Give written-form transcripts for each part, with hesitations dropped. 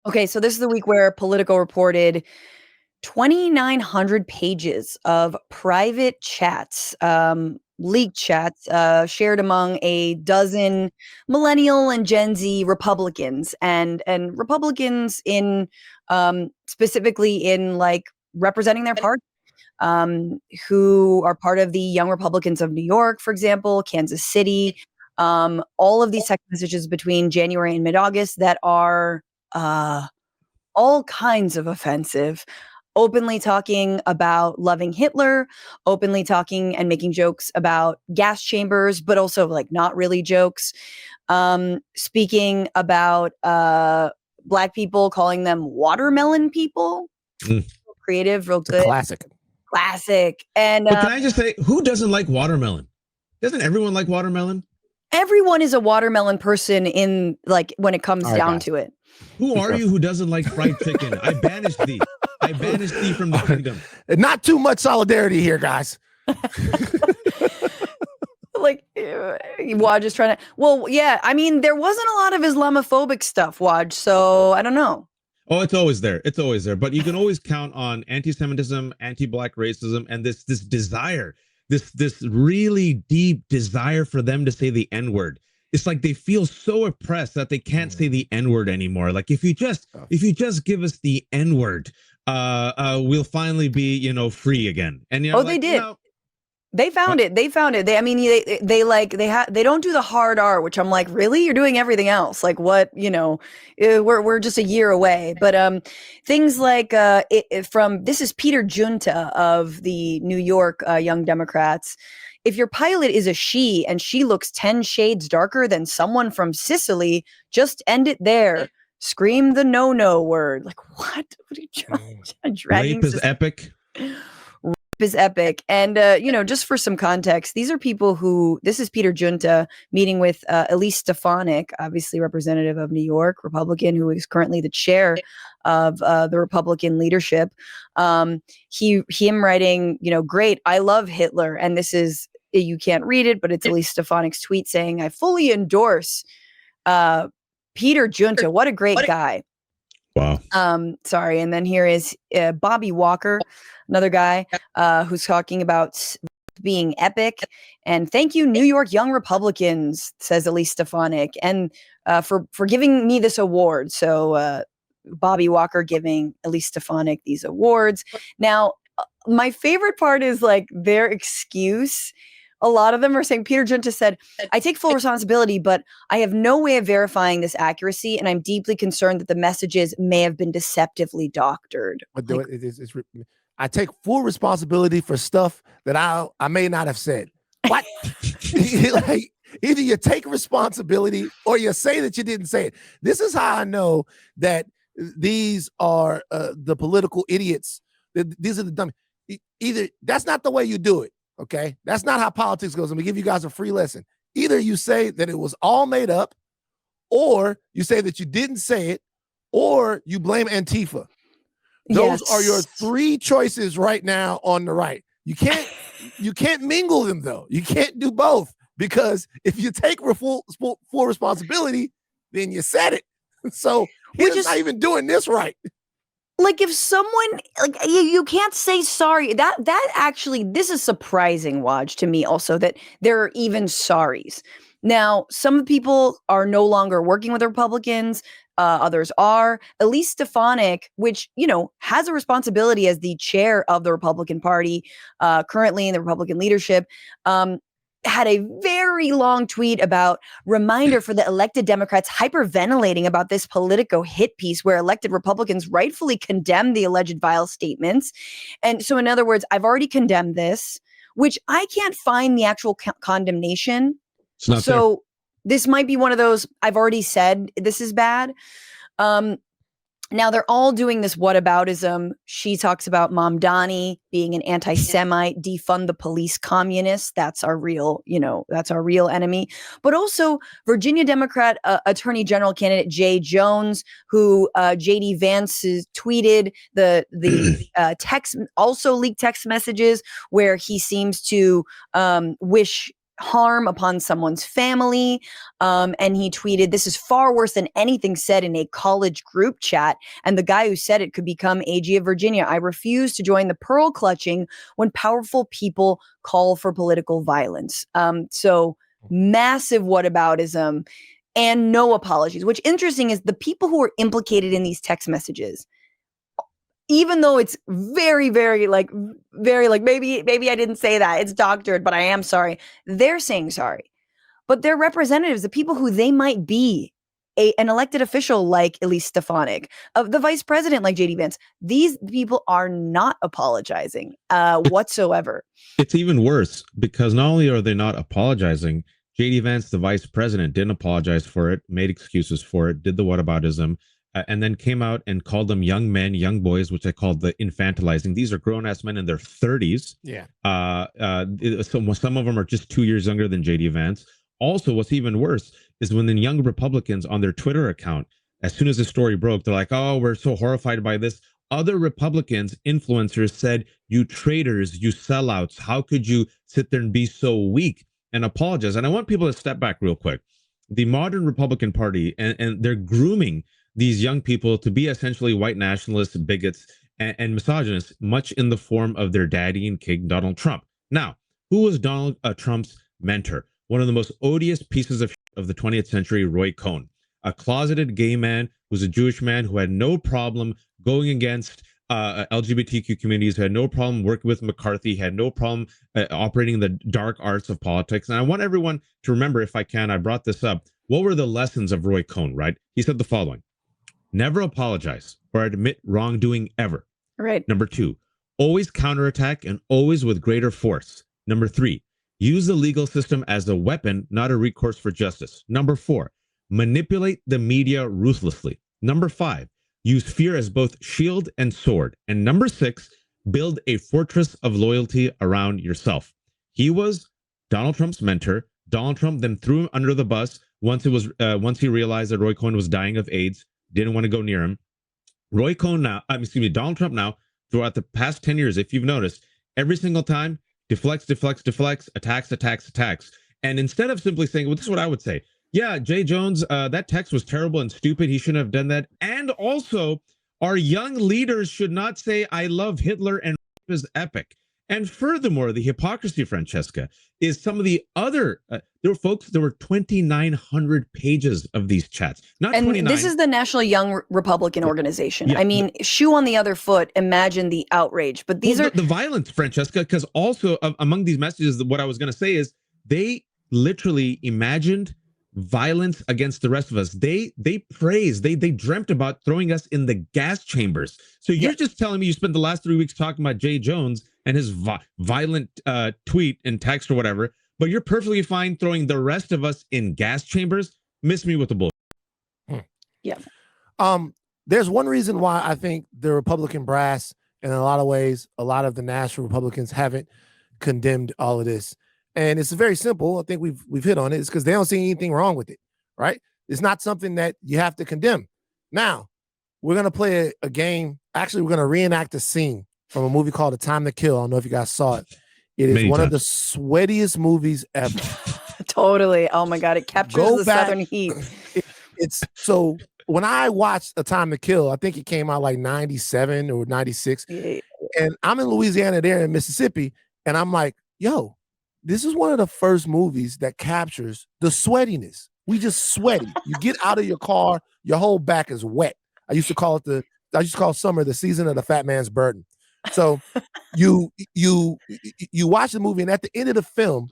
Okay, so this is the week where Politico reported 2,900 pages of private chats, leaked chats, shared among a dozen millennial and Gen Z Republicans, and Republicans in specifically in like representing their party, who are part of the Young Republicans of New York, for example, Kansas City. All of these text messages between January and mid-August that are all kinds of offensive, openly talking about loving Hitler, openly talking and making jokes about gas chambers, but also like not really jokes. Speaking about Black people, calling them watermelon people. Creative, real good. Classic. And but can I just say, who doesn't like watermelon? Doesn't everyone like watermelon? Everyone is a watermelon person in like when it comes down to it. Who are you who doesn't like fried chicken? I banished thee. I banished thee from the kingdom. Not too much solidarity here, guys. Like, Waj is trying to. Well, yeah. I mean, there wasn't a lot of Islamophobic stuff, Waj. So I don't know. Oh, it's always there. It's always there. But you can always count on anti-Semitism, anti-Black racism, and this desire, this really deep desire for them to say the N-word. It's like they feel so oppressed that they can't say the N-word anymore. Like if you just give us the N-word, we'll finally be, free again. And they did. They found it. They found it. They don't do the hard R, which I'm like, really? You're doing everything else. Like what? We're just a year away. But things like this is Peter Junta of the New York Young Democrats. If your pilot is a she and she looks 10 shades darker than someone from Sicily, just end it there. Scream the no word. Like what? What are you dragging? Rape is epic. Is epic. And just for some context, these are people who, this is Peter Junta meeting with Elise Stefanik, obviously representative of New York, Republican, who is currently the chair of the Republican leadership. Him writing, great, I love Hitler. And this is, you can't read it, but it's Elise Stefanik's tweet saying, I fully endorse Peter Junta. What a great guy. Wow. Sorry. And then here is Bobby Walker, another guy who's talking about being epic. And thank you, New York Young Republicans, says Elise Stefanik, and for giving me this award. So Bobby Walker giving Elise Stefanik these awards. Now, my favorite part is like their excuse. A lot of them are saying, Peter Junta said, I take full responsibility, but I have no way of verifying this accuracy, and I'm deeply concerned that the messages may have been deceptively doctored. But I take full responsibility for stuff that I may not have said. What? Like, either you take responsibility or you say that you didn't say it. This is how I know that these are the political idiots. These are the dumb. Either that's not the way you do it. Okay, that's not how politics goes. I'm gonna give you guys a free lesson. Either you say that it was all made up, or you say that you didn't say it, or you blame Antifa. Those are your three choices right now on the right. You can't mingle them though. You can't do both, because if you take full responsibility, then you said it. So he's not even doing this right. Like if someone like you can't say sorry. That actually, this is surprising, Waj, to me also, that there are even sorries. Now, some people are no longer working with the Republicans. Others are. Elise Stefanik, which, has a responsibility as the chair of the Republican Party, currently in the Republican leadership, had a very long tweet about reminder for the elected Democrats hyperventilating about this Politico hit piece where elected Republicans rightfully condemned the alleged vile statements. And so, in other words, I've already condemned this, which I can't find the actual condemnation. So this might be one of those, I've already said this is bad. Now they're all doing this whataboutism. She talks about Mamdani being an anti-Semite, defund the police communists. That's our real, that's our real enemy. But also Virginia Democrat Attorney General candidate Jay Jones, who JD Vance tweeted the text, also leaked text messages where he seems to wish harm upon someone's family. And he tweeted, "This is far worse than anything said in a college group chat. And the guy who said it could become AG of Virginia. I refuse to join the pearl clutching when powerful people call for political violence." So massive whataboutism and no apologies. Which interesting is the people who are implicated in these text messages, even though it's very, very like maybe I didn't say that, it's doctored, but I am sorry. They're saying sorry, but their representatives, the people who they might be, an elected official like Elise Stefanik, the vice president like JD Vance, these people are not apologizing whatsoever. It's even worse because not only are they not apologizing, JD Vance, the vice president, didn't apologize for it, made excuses for it, did the whataboutism. And then came out and called them young men, young boys, which I called the infantilizing. These are grown-ass men in their 30s. Yeah. Some of them are just 2 years younger than JD Vance. Also, what's even worse is when the young Republicans on their Twitter account, as soon as the story broke, they're like, "Oh, we're so horrified by this." Other Republicans, influencers said, "You traitors, you sellouts. How could you sit there and be so weak?" and apologize. And I want people to step back real quick. The modern Republican Party, and they're grooming these young people to be essentially white nationalists, bigots, and misogynists, much in the form of their daddy and king, Donald Trump. Now, who was Donald Trump's mentor? One of the most odious pieces of the 20th century, Roy Cohn, a closeted gay man who's a Jewish man who had no problem going against LGBTQ communities, who had no problem working with McCarthy, had no problem operating in the dark arts of politics. And I want everyone to remember, if I can, I brought this up. What were the lessons of Roy Cohn, right? He said the following: never apologize or admit wrongdoing ever. Right. Number 2, always counterattack and always with greater force. Number 3, use the legal system as a weapon, not a recourse for justice. Number 4, manipulate the media ruthlessly. Number 5, use fear as both shield and sword. And number 6, build a fortress of loyalty around yourself. He was Donald Trump's mentor. Donald Trump then threw him under the bus once he realized that Roy Cohn was dying of AIDS. Didn't want to go near him. Donald Trump now, throughout the past 10 years, if you've noticed, every single time, deflects, attacks. And instead of simply saying, well, this is what I would say. Yeah, Jay Jones, that text was terrible and stupid. He shouldn't have done that. And also, our young leaders should not say, I love Hitler and is epic. And furthermore, the hypocrisy, Francesca, is some of the other, there were 2,900 pages of these chats. Not and 29. This is the National Young Republican Organization. Yeah. I mean, shoe on the other foot, imagine the outrage. But these are the violence, Francesca, because also among these messages, what I was going to say is they literally imagined violence against the rest of us. They praised, they dreamt about throwing us in the gas chambers. So you're just telling me you spent the last 3 weeks talking about Jay Jones and his violent tweet and text or whatever, but you're perfectly fine throwing the rest of us in gas chambers? Miss me with the bull. Yeah. There's one reason why I think the Republican brass, in a lot of ways, a lot of the national Republicans haven't condemned all of this. And it's very simple. I think we've hit on it. It's because they don't see anything wrong with it, right? It's not something that you have to condemn. Now, we're going to play a game. Actually, we're going to reenact a scene from a movie called A Time to Kill. I don't know if you guys saw it. It is one of the sweatiest movies ever. Totally. Oh my God. It captures the Southern heat. It's so when I watched A Time to Kill, I think it came out like 97 or 96. Yeah. And I'm in Louisiana there in Mississippi. And I'm like, yo, this is one of the first movies that captures the sweatiness. We just sweaty. You get out of your car, your whole back is wet. I used to call summer the season of the fat man's burden. So you watch the movie, and at the end of the film,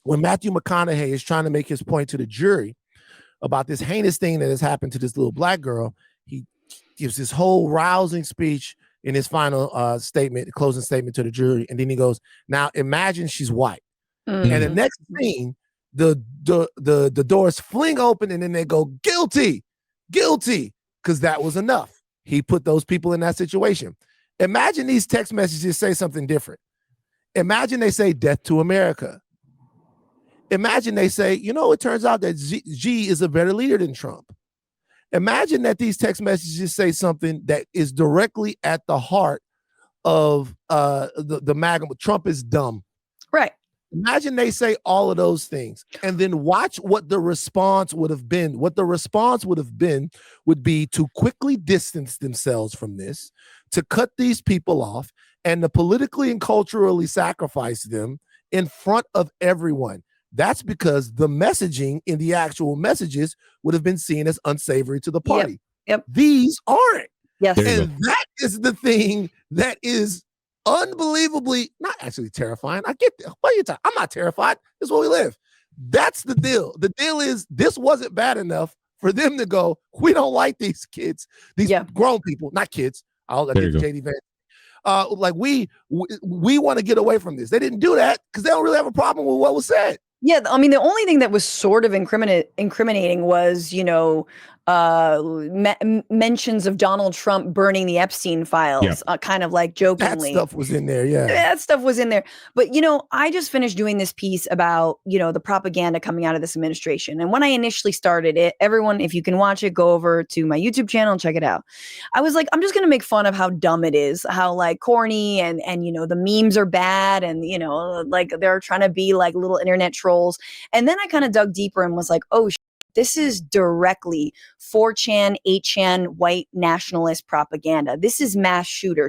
when Matthew McConaughey is trying to make his point to the jury about this heinous thing that has happened to this little black girl, he gives this whole rousing speech in his final closing statement to the jury, and then he goes, "Now imagine she's white." Mm-hmm. And the next scene, the doors fling open, and then they go, "Guilty, guilty," because that was enough. He put those people in that situation. Imagine these text messages say something different. Imagine they say "Death to America." Imagine they say, it turns out that G is a better leader than Trump. Imagine that these text messages say something that is directly at the heart of the MAGA. Trump is dumb. Right. Imagine they say all of those things and then watch what the response would have been. What the response would have been would be to quickly distance themselves from this, to cut these people off, and to politically and culturally sacrifice them in front of everyone. That's because the messaging in the actual messages would have been seen as unsavory to the party. Yep. These aren't. Yes. And that is the thing that is unbelievably not actually terrifying. I get that. What are you talking? I'm not terrified. This is where we live. That's the deal. The deal is this wasn't bad enough for them to go, we don't like these kids, these grown people, not kids. I'll get to JD Vance. Like we want to get away from this. They didn't do that because they don't really have a problem with what was said. Yeah, I mean, the only thing that was sort of incriminating was, mentions of Donald Trump burning the Epstein files, kind of like jokingly. That stuff was in there, yeah. That stuff was in there. But, I just finished doing this piece about, the propaganda coming out of this administration. And when I initially started it, everyone, if you can watch it, go over to my YouTube channel and check it out. I was like, I'm just going to make fun of how dumb it is, how like corny and the memes are bad and, like they're trying to be like little internet trolls. And then I kind of dug deeper and was like, oh, this is directly 4chan, 8chan, white nationalist propaganda. This is mass shooter.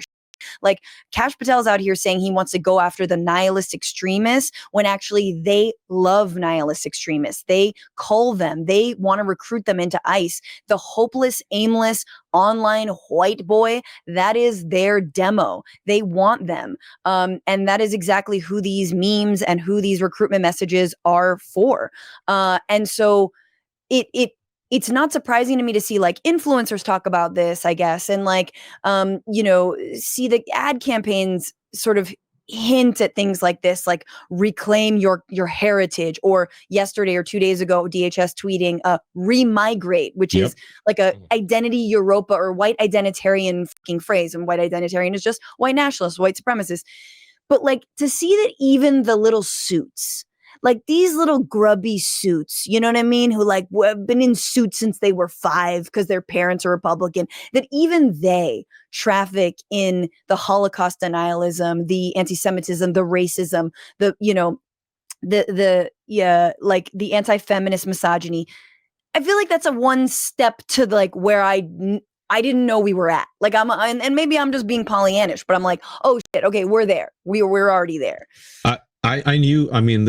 Like Kash Patel's out here saying he wants to go after the nihilist extremists when actually they love nihilist extremists. They cull them. They want to recruit them into ICE. The hopeless, aimless, online white boy, that is their demo. They want them. And that is exactly who these memes and who these recruitment messages are for. And so it's not surprising to me to see like influencers talk about this, I guess, and like, see the ad campaigns sort of hint at things like this, like reclaim your heritage, or yesterday or 2 days ago, DHS tweeting remigrate, which is like a identity Europa or white identitarian fucking phrase. And white identitarian is just white nationalists, white supremacists. But like to see that even the little suits, like these little grubby suits, you know what I mean? Who like have been in suits since they were 5 because their parents are Republican, that even they traffic in the Holocaust denialism, the anti-Semitism, the racism, like the anti-feminist misogyny. I feel like that's a one step to like where I didn't know we were at. Like and maybe I'm just being Pollyannish, but I'm like, oh shit, okay, we're there. We're already there. I knew, I mean,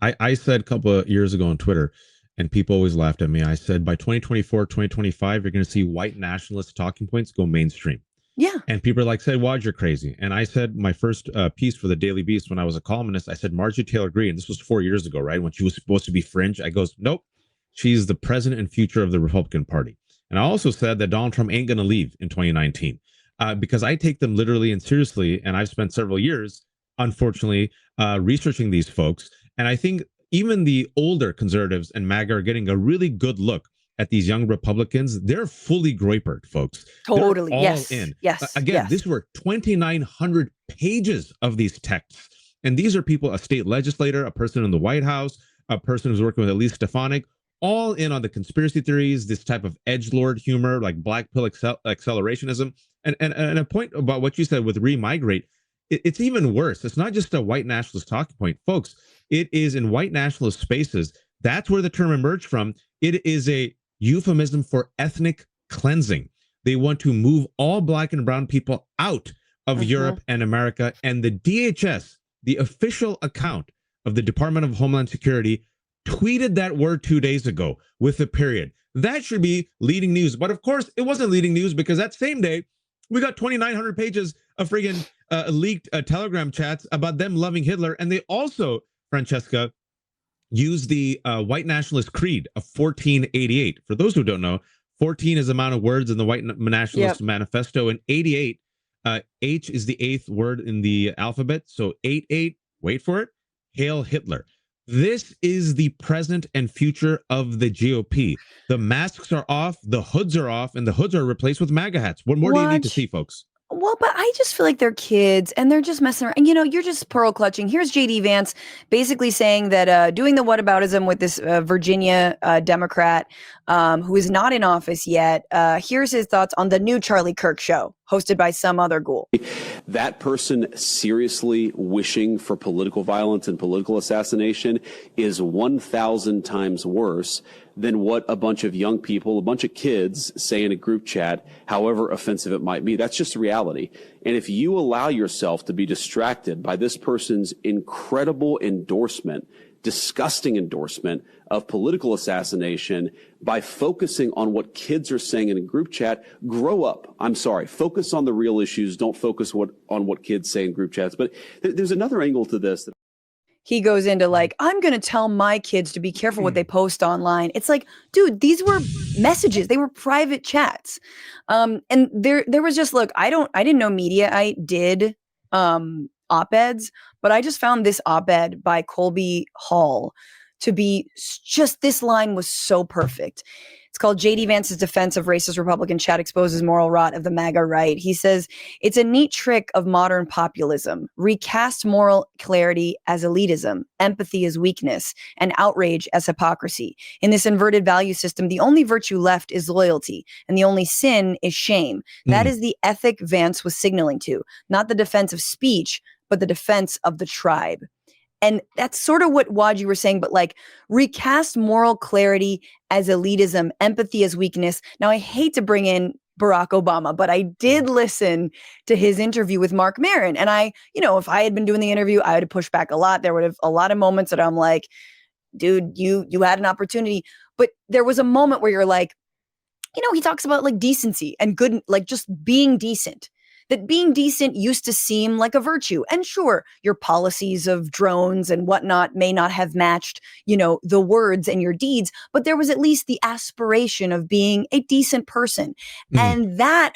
I said a couple of years ago on Twitter, and people always laughed at me. I said, by 2024, 2025, you're going to see white nationalist talking points go mainstream. Yeah. And people are like, say, Waj, you're crazy. And I said, my first piece for the Daily Beast when I was a columnist, I said, Marjorie Taylor Greene, this was 4 years ago, right? When she was supposed to be fringe. I goes, nope, she's the president and future of the Republican Party. And I also said that Donald Trump ain't going to leave in 2019 because I take them literally and seriously. And I've spent several years, unfortunately, researching these folks. And I think even the older conservatives and MAGA are getting a really good look at these young Republicans. They're fully groipered, folks. Totally. They're all in. Yes. Again, these were 2,900 pages of these texts. And these are people, a state legislator, a person in the White House, a person who's working with Elise Stefanik, all in on the conspiracy theories, this type of edgelord humor, like black pill accelerationism. And a point about what you said with remigrate, it's even worse. It's not just a white nationalist talking point, folks. It is in white nationalist spaces. That's where the term emerged from. It is a euphemism for ethnic cleansing. They want to move all black and brown people out of Europe and America. And the DHS, the official account of the Department of Homeland Security, tweeted that word 2 days ago with a period. That should be leading news. But of course, it wasn't leading news because that same day, we got 2,900 pages of friggin' leaked Telegram chats about them loving Hitler. And they also, Francesca, used the white nationalist creed of 1488. For those who don't know, 14 is the amount of words in the white nationalist manifesto, and 88, H is the 8th word in the alphabet. So 88, wait for it, Hail Hitler. This is the present and future of the GOP. The masks are off, the hoods are off, and the hoods are replaced with MAGA hats. What more do you need to see, folks? Well, but I just feel like they're kids and they're just messing around. And, you're just pearl clutching. Here's JD Vance basically saying that doing the whataboutism with this Virginia Democrat who is not in office yet. Here's his thoughts on the new Charlie Kirk show. hosted by some other ghoul. That person seriously wishing for political violence and political assassination is 1,000 times worse than what a bunch of young people, a bunch of kids say in a group chat, however offensive it might be. That's just reality. And if you allow yourself to be distracted by this person's incredible endorsement, disgusting endorsement of political assassination by focusing on what kids are saying in a group chat, grow up. I'm sorry. Focus on the real issues. Don't focus on what kids say in group chats. But there's another angle to this. He goes into like, I'm going to tell my kids to be careful what they post online. It's like, dude, these were messages. They were private chats. And there was just, look, I didn't know media. I did op-eds, but I just found this op-ed by Colby Hall to be just, this line was so perfect. It's called J.D. Vance's Defense of Racist Republican Chat Exposes Moral Rot of the MAGA Right. He says, it's a neat trick of modern populism. Recast moral clarity as elitism, empathy as weakness, and outrage as hypocrisy. In this inverted value system, the only virtue left is loyalty, and the only sin is shame. That is the ethic Vance was signaling to, not the defense of speech, but the defense of the tribe. And that's sort of what Wad you were saying, but like recast moral clarity as elitism, empathy as weakness. Now, I hate to bring in Barack Obama, but I did listen to his interview with Mark Maron. And if I had been doing the interview, I would have pushed back a lot. There would have a lot of moments that I'm like, dude, you had an opportunity. But there was a moment where you're like, he talks about like decency and good, like just being decent. That being decent used to seem like a virtue. And sure, your policies of drones and whatnot may not have matched, the words and your deeds, but there was at least the aspiration of being a decent person. And that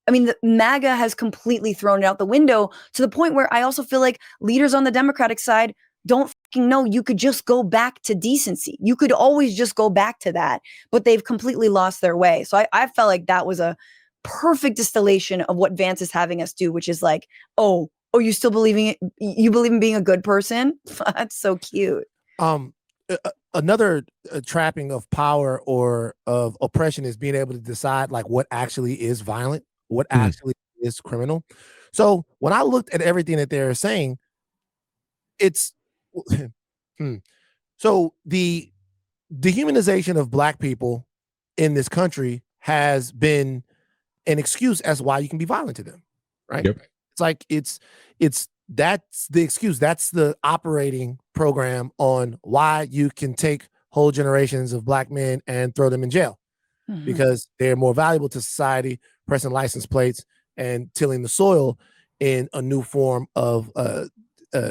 the MAGA has completely thrown it out the window to the point where I also feel like leaders on the Democratic side don't fucking know you could just go back to decency. You could always just go back to that, but they've completely lost their way. So I felt like that was a perfect distillation of what Vance is having us do, which is like, oh, you still believing it? You believe in being a good person? That's so cute. Another trapping of power or of oppression is being able to decide like what actually is violent, what actually is criminal. So when I looked at everything that they're saying, it's so the dehumanization of Black people in this country has been an excuse as why you can be violent to them, right? Yep. It's like that's the excuse. That's the operating program on why you can take whole generations of Black men and throw them in jail because they're more valuable to society, pressing license plates and tilling the soil in a new form of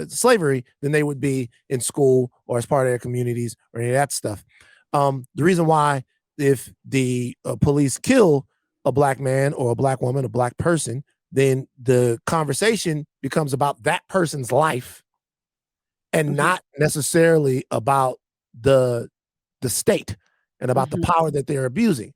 slavery than they would be in school or as part of their communities or any of that stuff. The reason why if the police kill a Black man or a Black woman, a Black person, then the conversation becomes about that person's life and not necessarily about the state and about the power that they're abusing.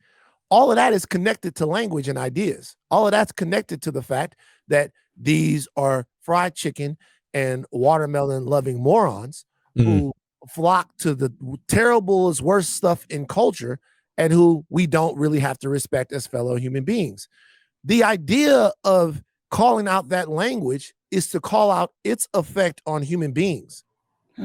All of that is connected to language and ideas. All of that's connected to the fact that these are fried chicken and watermelon loving morons who flock to the terriblest, worst stuff in culture and who we don't really have to respect as fellow human beings. The idea of calling out that language is to call out its effect on human beings,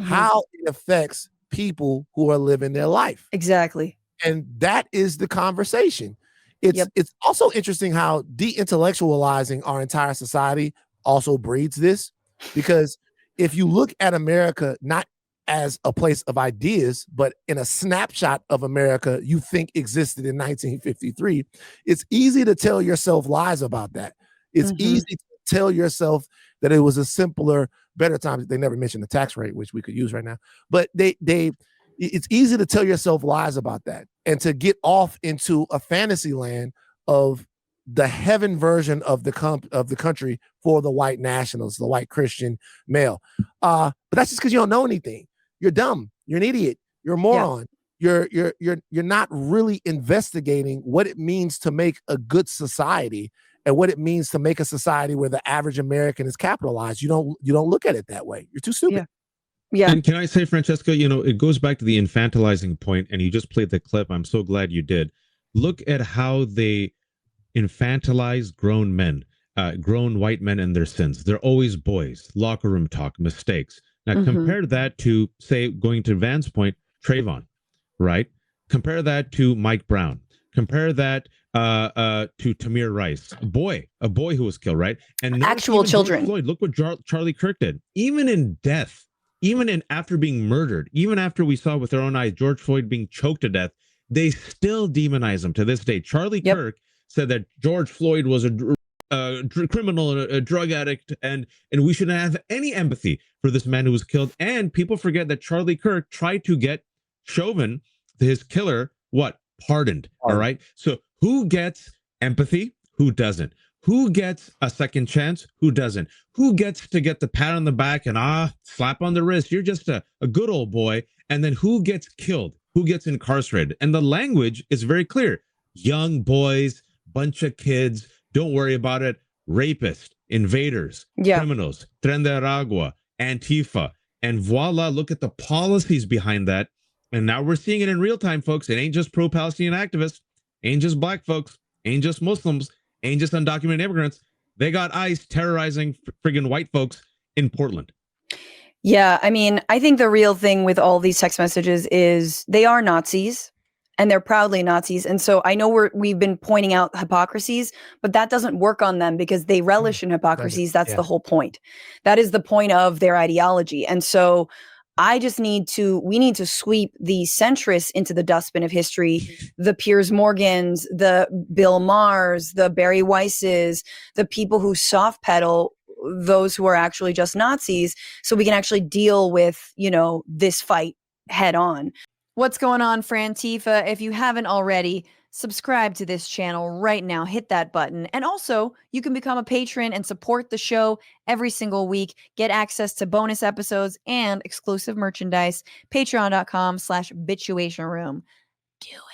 how it affects people who are living their life. Exactly. And that is the conversation. It's also interesting how de-intellectualizing our entire society also breeds this, because if you look at America, not as a place of ideas, but in a snapshot of America you think existed in 1953, it's easy to tell yourself lies about that. It's easy to tell yourself that it was a simpler, better time. They never mentioned the tax rate, which we could use right now, but it's easy to tell yourself lies about that and to get off into a fantasy land of the heaven version of the country for the white nationalists, the white Christian male. But that's just because you don't know anything. You're dumb. You're an idiot. You're a moron. You're not really investigating what it means to make a good society and what it means to make a society where the average American is capitalized. You don't look at it that way. You're too stupid. Yeah. And can I say, Francesca, it goes back to the infantilizing point, and you just played the clip. I'm so glad you did. Look at how they infantilize grown men, grown white men and their sins. They're always boys, locker room talk, mistakes. Now compare that to, say, going to Van's point, Trayvon, right? Compare that to Mike Brown. Compare that to Tamir Rice, a boy who was killed, right? And actual children. Floyd, look what Charlie Kirk did. Even in death, after being murdered, even after we saw with our own eyes George Floyd being choked to death, they still demonize him to this day. Charlie Kirk said that George Floyd was a criminal, a drug addict, and we shouldn't have any empathy for this man who was killed. And people forget that Charlie Kirk tried to get Chauvin, his killer, pardoned. All right. So who gets empathy? Who doesn't? Who gets a second chance? Who doesn't? Who gets to get the pat on the back and slap on the wrist? You're just a good old boy. And then who gets killed? Who gets incarcerated? And the language is very clear. Young boys, bunch of kids, don't worry about it. Rapists, invaders, criminals, Tren de Aragua, Antifa. And voila, look at the policies behind that. And now we're seeing it in real time, folks. It ain't just pro-Palestinian activists, ain't just black folks, ain't just Muslims, ain't just undocumented immigrants. They got ICE terrorizing friggin' white folks in Portland. Yeah, I mean, I think the real thing with all these text messages is they are Nazis, and they're proudly Nazis. And so I know we've been pointing out hypocrisies, but that doesn't work on them because they relish in hypocrisies. That's the whole point. That is the point of their ideology. And so we need to sweep the centrists into the dustbin of history, the Piers Morgans, the Bill Maher's, the Barry Weisses, the people who soft pedal those who are actually just Nazis, so we can actually deal with, this fight head on. What's going on, Frantifa? If you haven't already, subscribe to this channel right now. Hit that button. And also, you can become a patron and support the show every single week. Get access to bonus episodes and exclusive merchandise. Patreon.com/Bitchuation Room. Do it.